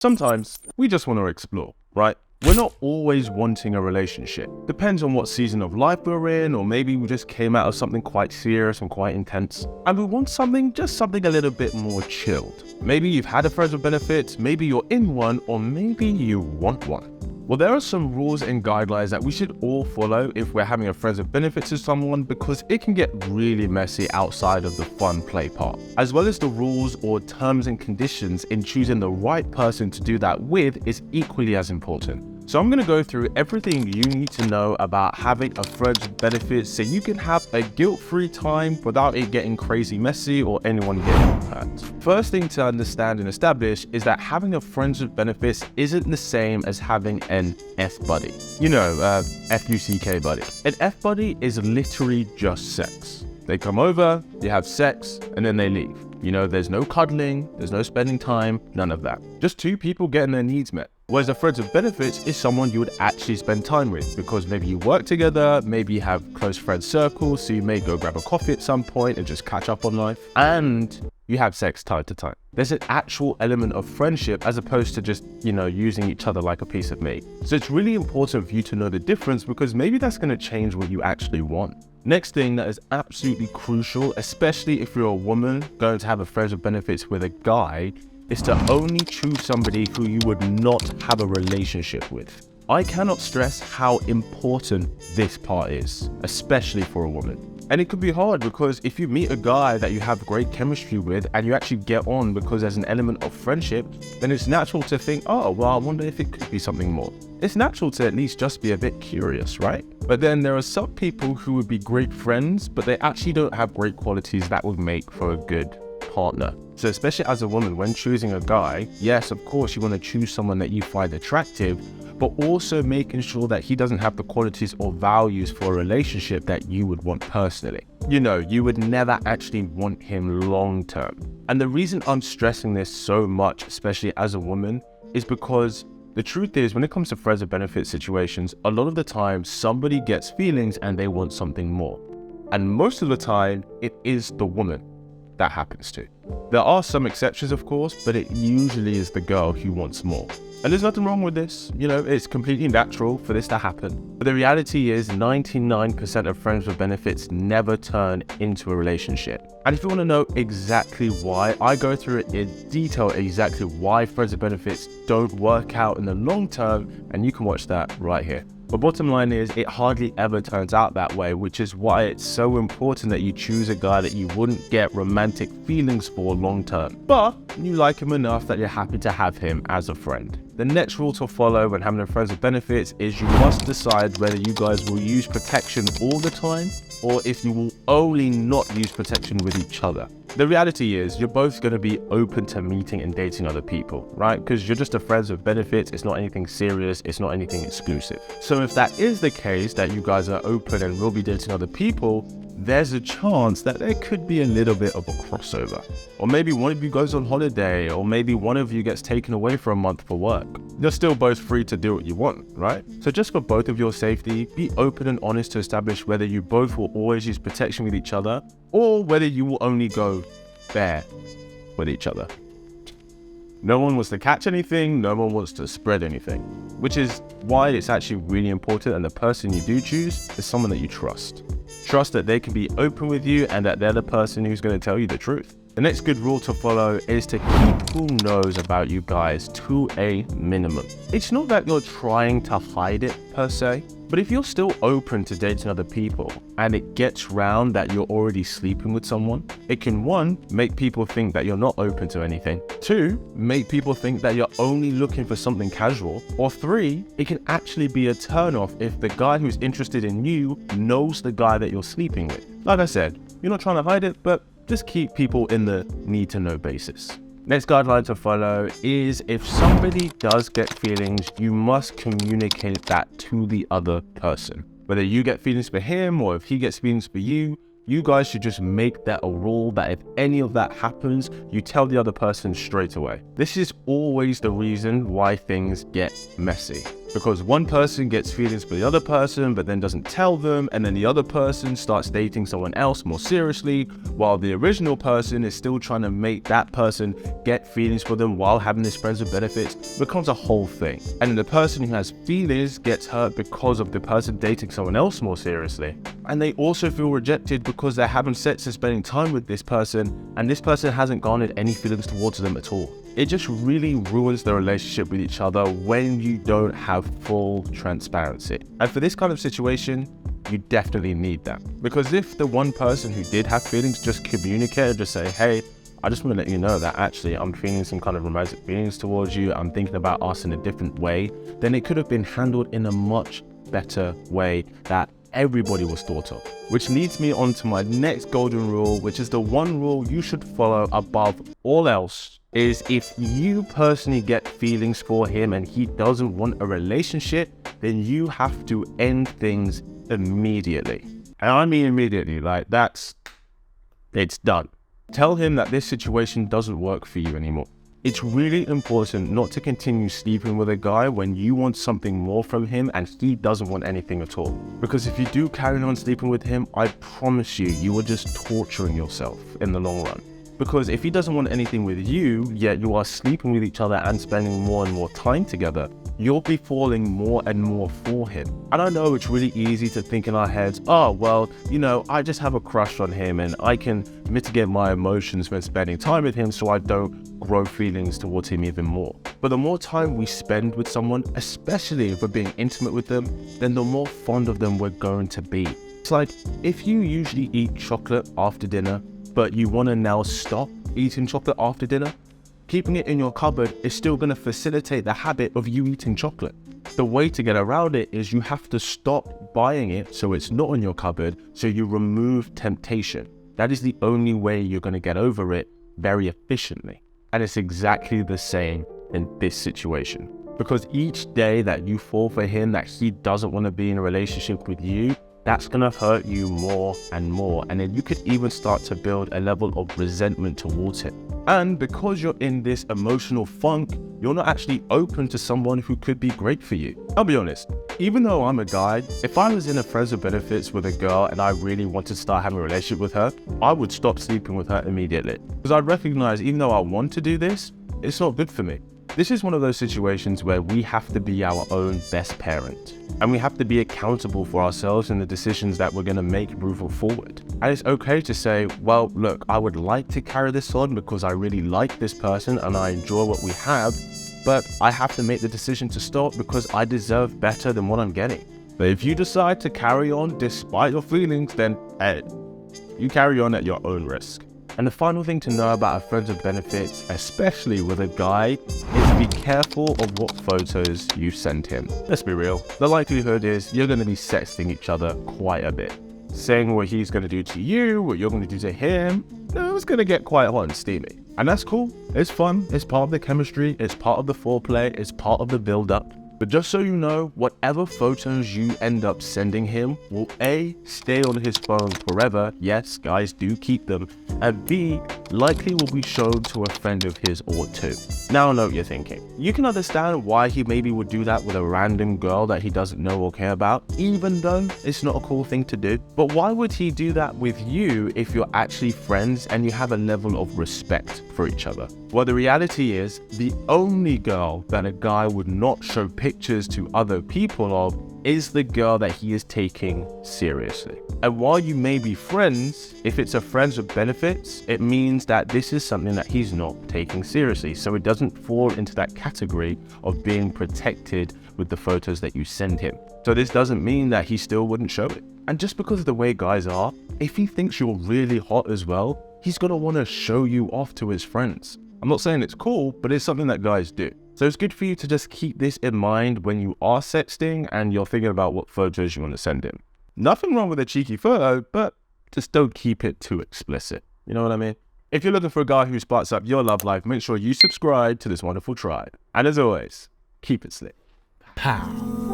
Sometimes we just want to explore, right? We're not always wanting a relationship. Depends on what season of life we're in, or maybe we just came out of something quite serious and quite intense, and we want just something a little bit more chilled. Maybe you've had a friends with benefits, maybe you're in one, or maybe you want one. Well, there are some rules and guidelines that we should all follow if we're having a friends with benefits with someone, because it can get really messy outside of the fun play part, as well as the rules or terms and conditions in choosing the right person to do that with is equally as important. So I'm going to go through everything you need to know about having a friends with benefits so you can have a guilt-free time without it getting crazy messy or anyone getting hurt. First thing to understand and establish is that having a friends with benefits isn't the same as having an F-buddy. You know, F-U-C-K buddy. An F-buddy is literally just sex. They come over, you have sex, and then they leave. You know, there's no cuddling, there's no spending time, none of that. Just two people getting their needs met. Whereas a friends with benefits is someone you would actually spend time with, because maybe you work together, maybe you have close friend circles, so you may go grab a coffee at some point and just catch up on life, and you have sex time to time. There's an actual element of friendship as opposed to just, using each other like a piece of meat. So it's really important for you to know the difference, because maybe that's going to change what you actually want. Next thing that is absolutely crucial, especially if you're a woman going to have a friends with benefits with a guy, is to only choose somebody who you would not have a relationship with. I cannot stress how important this part is, especially for a woman. And it could be hard, because if you meet a guy that you have great chemistry with and you actually get on because there's an element of friendship, then it's natural to think, oh, well, I wonder if it could be something more. It's natural to at least just be a bit curious, right? But then there are some people who would be great friends, but they actually don't have great qualities that would make for a good partner. So especially as a woman, when choosing a guy, yes, of course, you want to choose someone that you find attractive, but also making sure that he doesn't have the qualities or values for a relationship that you would want personally. You would never actually want him long term. And the reason I'm stressing this so much, especially as a woman, is because the truth is, when it comes to friends with benefit situations, a lot of the time somebody gets feelings and they want something more. And most of the time, it is the woman that happens to. There are some exceptions, of course, but it usually is the girl who wants more. And there's nothing wrong with this. It's completely natural for this to happen. But the reality is 99% of friends with benefits never turn into a relationship. And if you want to know exactly why, I go through it in detail exactly why friends with benefits don't work out in the long term, and you can watch that right here. But bottom line is, it hardly ever turns out that way, which is why it's so important that you choose a guy that you wouldn't get romantic feelings for long term, but you like him enough that you're happy to have him as a friend. The next rule to follow when having a friends with benefits is you must decide whether you guys will use protection all the time, or if you will only not use protection with each other. The reality is you're both going to be open to meeting and dating other people, right? Because you're just a friends with benefits. It's not anything serious. It's not anything exclusive. So if that is the case, that you guys are open and will be dating other people, there's a chance that there could be a little bit of a crossover. Or maybe one of you goes on holiday, or maybe one of you gets taken away for a month for work. You're still both free to do what you want, right? So just for both of your safety, be open and honest to establish whether you both will always use protection with each other, or whether you will only go fair with each other. No one wants to catch anything, no one wants to spread anything, which is why it's actually really important, and the person you do choose is someone that you trust. Trust that they can be open with you and that they're the person who's going to tell you the truth. The next good rule to follow is to keep who knows about you guys to a minimum. It's not that you're trying to hide it per se, but if you're still open to dating other people and it gets round that you're already sleeping with someone, it can 1, make people think that you're not open to anything, 2, make people think that you're only looking for something casual, or 3, it can actually be a turn-off if the guy who's interested in you knows the guy that you're sleeping with. Like I said, you're not trying to hide it, but just keep people in the need-to-know basis. Next guideline to follow is, if somebody does get feelings, you must communicate that to the other person. Whether you get feelings for him or if he gets feelings for you, you guys should just make that a rule that if any of that happens, you tell the other person straight away. This is always the reason why things get messy. Because one person gets feelings for the other person, but then doesn't tell them, and then the other person starts dating someone else more seriously, while the original person is still trying to make that person get feelings for them while having this friends with benefits. It becomes a whole thing. And then the person who has feelings gets hurt because of the person dating someone else more seriously. And they also feel rejected because they're having sex and spending time with this person, and this person hasn't garnered any feelings towards them at all. It just really ruins the relationship with each other when you don't have full transparency. And for this kind of situation, you definitely need that. Because if the one person who did have feelings just communicated, just say, hey, I just want to let you know that actually I'm feeling some kind of romantic feelings towards you, I'm thinking about us in a different way, then it could have been handled in a much better way that everybody was thought of. Which leads me on to my next golden rule, which is the one rule you should follow above all else, is if you personally get feelings for him and he doesn't want a relationship, then you have to end things immediately. And I mean immediately, like it's done. Tell him that this situation doesn't work for you anymore. It's really important not to continue sleeping with a guy when you want something more from him and he doesn't want anything at all. Because if you do carry on sleeping with him, I promise you are just torturing yourself in the long run. Because if he doesn't want anything with you, yet you are sleeping with each other and spending more and more time together, you'll be falling more and more for him. And I know it's really easy to think in our heads, oh, well, I just have a crush on him and I can mitigate my emotions when spending time with him so I don't grow feelings towards him even more. But the more time we spend with someone, especially if we're being intimate with them, then the more fond of them we're going to be. It's like if you usually eat chocolate after dinner, but you want to now stop eating chocolate after dinner, keeping it in your cupboard is still going to facilitate the habit of you eating chocolate. The way to get around it is you have to stop buying it so it's not in your cupboard, so you remove temptation. That is the only way you're going to get over it very efficiently. And it's exactly the same in this situation. Because each day that you fall for him, that he doesn't want to be in a relationship with you, that's going to hurt you more and more. And then you could even start to build a level of resentment towards him. And because you're in this emotional funk, you're not actually open to someone who could be great for you. I'll be honest, even though I'm a guy, if I was in a friends with benefits with a girl and I really wanted to start having a relationship with her, I would stop sleeping with her immediately. Because I recognize even though I want to do this, it's not good for me. This is one of those situations where we have to be our own best parent. And we have to be accountable for ourselves and the decisions that we're going to make moving forward. And it's okay to say, well, look, I would like to carry this on because I really like this person and I enjoy what we have, but I have to make the decision to stop because I deserve better than what I'm getting. But if you decide to carry on despite your feelings, then hey, you carry on at your own risk. And the final thing to know about a friends with benefits, especially with a guy, is be careful of what photos you send him. Let's be real, the likelihood is you're going to be sexting each other quite a bit. Saying what he's going to do to you, what you're going to do to him, it's going to get quite hot and steamy. And that's cool, it's fun, it's part of the chemistry, it's part of the foreplay, it's part of the build-up. But just so you know, whatever photos you end up sending him will A, stay on his phone forever, yes, guys do keep them, and B, likely will be shown to a friend of his or two. Now I know what you're thinking. You can understand why he maybe would do that with a random girl that he doesn't know or care about, even though it's not a cool thing to do. But why would he do that with you if you're actually friends and you have a level of respect for each other? Well, the reality is, the only girl that a guy would not show pictures to other people of is the girl that he is taking seriously. And while you may be friends, if it's a friends with benefits, it means that this is something that he's not taking seriously. So it doesn't fall into that category of being protected with the photos that you send him. So this doesn't mean that he still wouldn't show it. And just because of the way guys are, if he thinks you're really hot as well, he's gonna wanna show you off to his friends. I'm not saying it's cool, but it's something that guys do. So it's good for you to just keep this in mind when you are sexting and you're thinking about what photos you want to send him. Nothing wrong with a cheeky photo, but just don't keep it too explicit. You know what I mean? If you're looking for a guy who sparks up your love life, make sure you subscribe to this wonderful tribe. And as always, keep it slick. Pow.